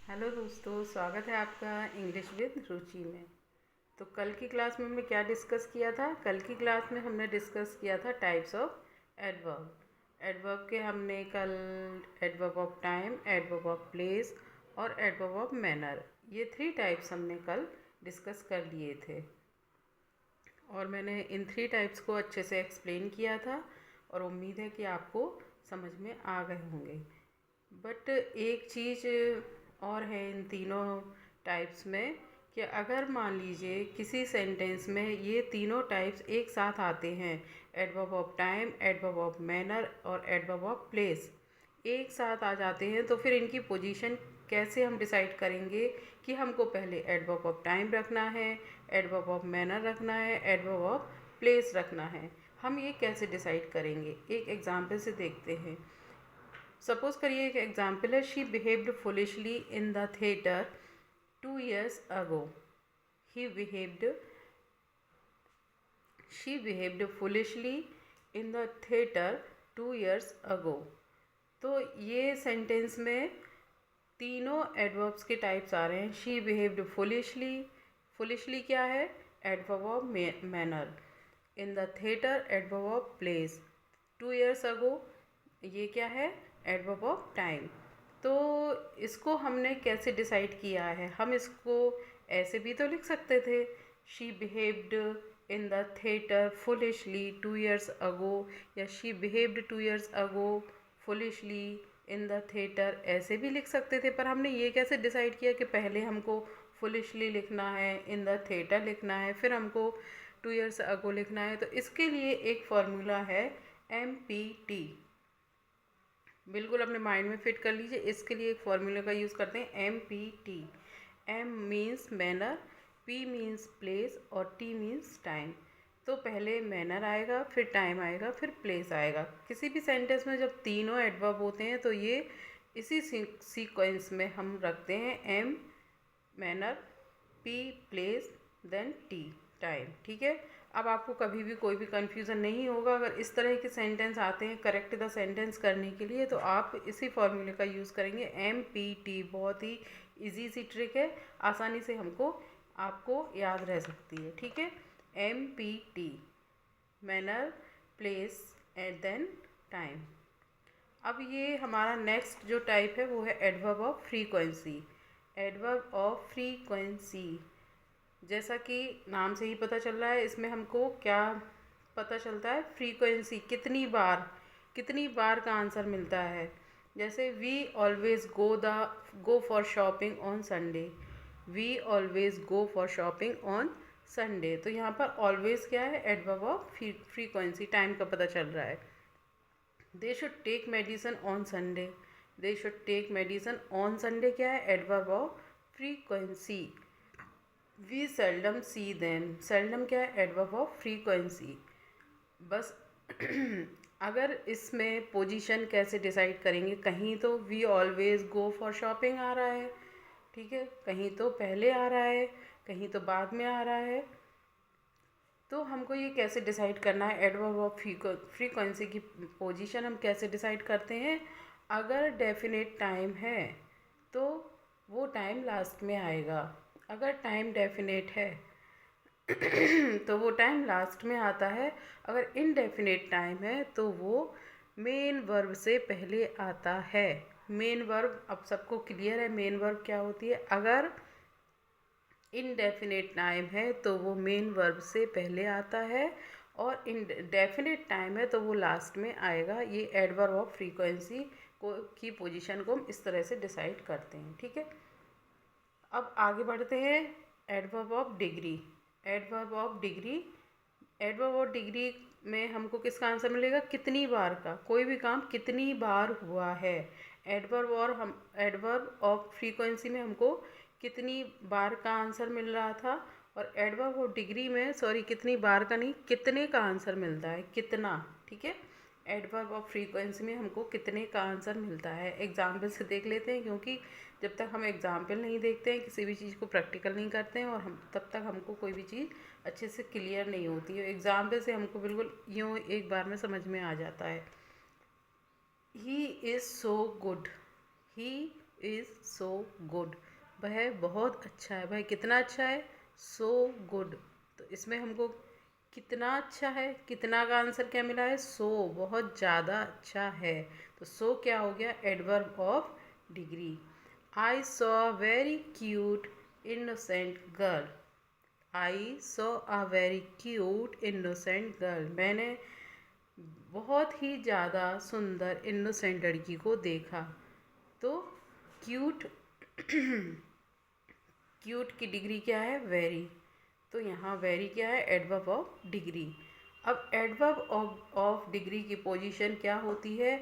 Hello दोस्तों, स्वागत है आपका इंग्लिश विद रुचि में। तो कल की क्लास में हमने क्या डिस्कस किया था? कल की क्लास में हमने डिस्कस किया था टाइप्स ऑफ एडवर्ब। एडवर्ब के हमने कल adverb of time, adverb of place और एडवर्ब ऑफ मैनर, ये 3 टाइप्स हमने कल डिस्कस कर लिए थे। और मैंने इन 3 टाइप्स को अच्छे से एक्सप्लेन किया था और उम्मीद है कि आपको समझ में आ गए होंगे। बट एक चीज़ और है इन तीनों टाइप्स में कि अगर मान लीजिए किसी सेंटेंस में ये तीनों टाइप्स एक साथ आते हैं, adverb of time, adverb of manner और एडवर्ब ऑफ प्लेस एक साथ आ जाते हैं, तो फिर इनकी पोजीशन कैसे हम डिसाइड करेंगे कि हमको पहले एडवर्ब ऑफ टाइम रखना है, एडवर्ब ऑफ मैनर रखना है, एडवर्ब ऑफ प्लेस रखना है। हम ये कैसे डिसाइड करेंगे? एक एग्जाम्पल से देखते हैं। सपोज करिए एक एग्जाम्पल है, she behaved foolishly in the theatre 2 years ago। He behaved she behaved foolishly in the theatre 2 years ago। तो ये सेंटेंस में तीनों एडवर्ब्स के टाइप्स आ रहे हैं। शी बिहेव्ड फुलिशली, फुलिशली क्या है? Adverb of manner. In the theatre, adverb of place. 2 years ago, ये क्या है? Adverb of time. तो इसको हमने कैसे डिसाइड किया है? हम इसको ऐसे भी तो लिख सकते थे, she behaved in the theatre foolishly 2 years ago, या she behaved 2 years ago foolishly in the theatre, ऐसे भी लिख सकते थे। पर हमने ये कैसे डिसाइड किया कि पहले हमको फुलिशली लिखना है, इन द थिएटर लिखना है, फिर हमको 2 years ago लिखना है? तो इसके लिए एक फॉर्मूला है MPT। बिल्कुल अपने माइंड में फिट कर लीजिए। इसके लिए एक फॉर्मूले का यूज़ करते हैं MPT। M means manner, P means place और T मीन्स टाइम। तो पहले मैनर आएगा, फिर टाइम आएगा, फिर प्लेस आएगा। किसी भी सेंटेंस में जब तीनों एडवर्ब होते हैं तो ये इसी सीक्वेंस में हम रखते हैं, M manner, P place, then T time. ठीक है। अब आपको कभी भी कोई भी कन्फ्यूज़न नहीं होगा। अगर इस तरह के सेंटेंस आते हैं करेक्ट द सेंटेंस करने के लिए, तो आप इसी फॉर्मूले का यूज़ करेंगे, MPT। बहुत ही इजी सी ट्रिक है, आसानी से हमको आपको याद रह सकती है। ठीक है। MPT manner, place and then time. अब ये हमारा नेक्स्ट जो टाइप है वो है adverb of frequency. Adverb of frequency, जैसा कि नाम से ही पता चल रहा है, इसमें हमको क्या पता चलता है? फ्रीक्वेंसी, कितनी बार का आंसर मिलता है। जैसे we always go for shopping on Sunday. We always go for shopping on Sunday. तो यहाँ पर ऑलवेज क्या है? एडवर्ब ऑफ फ्रीक्वेंसी, टाइम का पता चल रहा है। They should take medicine on Sunday. They should take medicine on Sunday क्या है? Adverb of frequency. We seldom see them, seldom क्या है? Adverb of frequency. बस अगर इसमें पोजीशन कैसे डिसाइड करेंगे? कहीं तो we always go for shopping आ रहा है, ठीक है, कहीं तो पहले आ रहा है, कहीं तो बाद में आ रहा है। तो हमको ये कैसे डिसाइड करना है? एडवर्ब ऑफ फ्रीक्वेंसी की पोजीशन हम कैसे डिसाइड करते हैं? अगर डेफिनेट टाइम है तो वो टाइम लास्ट में आएगा। अगर टाइम डेफिनेट है तो वो टाइम लास्ट में आता है। अगर इनडेफिनेट टाइम है तो वो मेन वर्ब से पहले आता है। मेन वर्ब, अब सबको क्लियर है मेन वर्ब क्या होती है? अगर इनडेफिनेट टाइम है तो वो मेन वर्ब से पहले आता है, और इनडेफिनेट टाइम है तो वो लास्ट में आएगा। ये एडवर्ब ऑफ फ्रीक्वेंसी की पोजीशन को हम इस तरह से डिसाइड करते हैं। ठीक है। अब आगे बढ़ते हैं, adverb of degree. Adverb of degree, adverb of degree में हमको किसका आंसर मिलेगा? कितनी बार का, कोई भी काम कितनी बार हुआ है। एडवर्ब ऑफ फ्रीक्वेंसी में हमको कितनी बार का आंसर मिल रहा था, और एडवर्ब ऑफ डिग्री में कितनी बार का नहीं, कितने का आंसर मिलता है, कितना। ठीक है। एडवर्ब ऑफ फ्रीक्वेंसी में हमको कितने का आंसर मिलता है। एग्जाम्पल से देख लेते हैं, क्योंकि जब तक हम एग्जाम्पल नहीं देखते हैं, किसी भी चीज़ को प्रैक्टिकल नहीं करते हैं, और हम तब तक हमको कोई भी चीज़ अच्छे से क्लियर नहीं होती है। एग्जाम्पल से हमको बिल्कुल यूँ एक बार में समझ में आ जाता है। He is so good. He is so good, वह बहुत अच्छा है। वह कितना अच्छा है? So good. तो इसमें हमको कितना अच्छा है, कितना का आंसर क्या मिला है? सो, बहुत ज़्यादा अच्छा है। तो सो क्या हो गया? Adverb of degree. I saw a very cute innocent girl. I saw a very cute innocent girl. मैंने बहुत ही ज़्यादा सुंदर इनोसेंट लड़की को देखा। तो क्यूट क्यूट की डिग्री क्या है? वेरी। तो यहाँ वेरी क्या है? Adverb of degree. अब एडवर्ब ऑफ डिग्री की पोजीशन क्या होती है?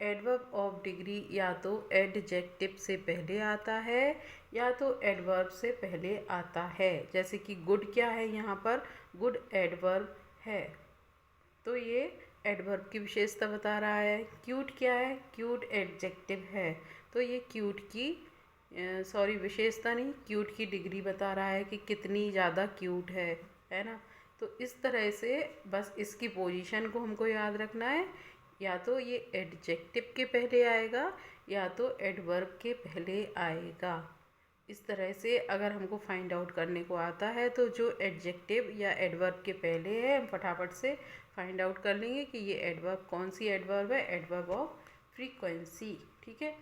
एडवर्ब ऑफ डिग्री या तो एडजेक्टिव से पहले आता है या तो एडवर्ब से पहले आता है। जैसे कि गुड क्या है यहाँ पर? गुड एडवर्ब है, तो ये एडवर्ब की विशेषता बता रहा है। क्यूट क्या है? क्यूट एडजेक्टिव है, तो ये क्यूट की विशेषता नहीं, क्यूट की डिग्री बता रहा है कि कितनी ज़्यादा क्यूट है ना। तो इस तरह से बस इसकी पोजीशन को हमको याद रखना है, या तो ये एडजेक्टिव के पहले आएगा या तो एडवर्ब के पहले आएगा। इस तरह से अगर हमको फाइंड आउट करने को आता है तो जो एडजेक्टिव या एडवर्ब के पहले है हम फटाफट से फाइंड आउट कर लेंगे कि ये एडवर्ब कौन सी एडवर्ब है? Adverb of frequency. ठीक है,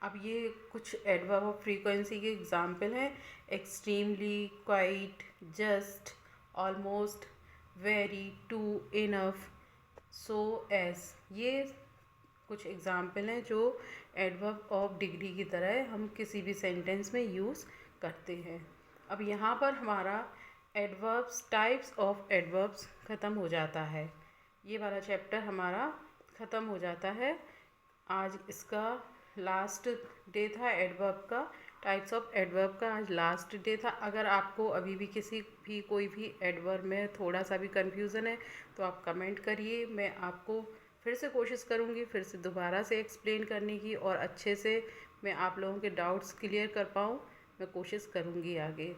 अब ये कुछ एडवर्ब ऑफ फ्रीक्वेंसी के एग्जाम्पल हैं। Extremely, quite, just, almost, very, too, enough, so as. ये कुछ एग्जाम्पल हैं जो एडवर्ब ऑफ डिग्री की तरह हम किसी भी सेंटेंस में यूज़ करते हैं। अब यहाँ पर हमारा एडवर्ब्स, टाइप्स ऑफ एडवर्ब्स ख़त्म हो जाता है। ये वाला चैप्टर हमारा ख़त्म हो जाता है। आज इसका लास्ट डे था एडवर्ब का, टाइप्स ऑफ एडवर्ब का आज लास्ट डे था। अगर आपको अभी भी कोई भी एडवर्ब में थोड़ा सा भी कन्फ्यूज़न है तो आप कमेंट करिए, मैं आपको फिर से कोशिश करूँगी फिर से दोबारा से एक्सप्लेन करने की, और अच्छे से मैं आप लोगों के डाउट्स क्लियर कर पाऊँ, मैं कोशिश करूँगी आगे।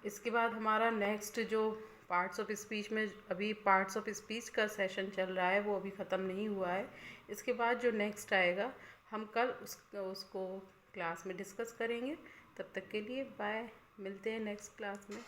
इसके बाद हमारा नेक्स्ट जो पार्ट्स ऑफ स्पीच में, अभी पार्ट्स ऑफ स्पीच का सेशन चल रहा है, वो अभी ख़त्म नहीं हुआ है। इसके बाद जो नेक्स्ट आएगा हम कल उसको क्लास में डिस्कस करेंगे। तब तक के लिए बाय, मिलते हैं नेक्स्ट क्लास में।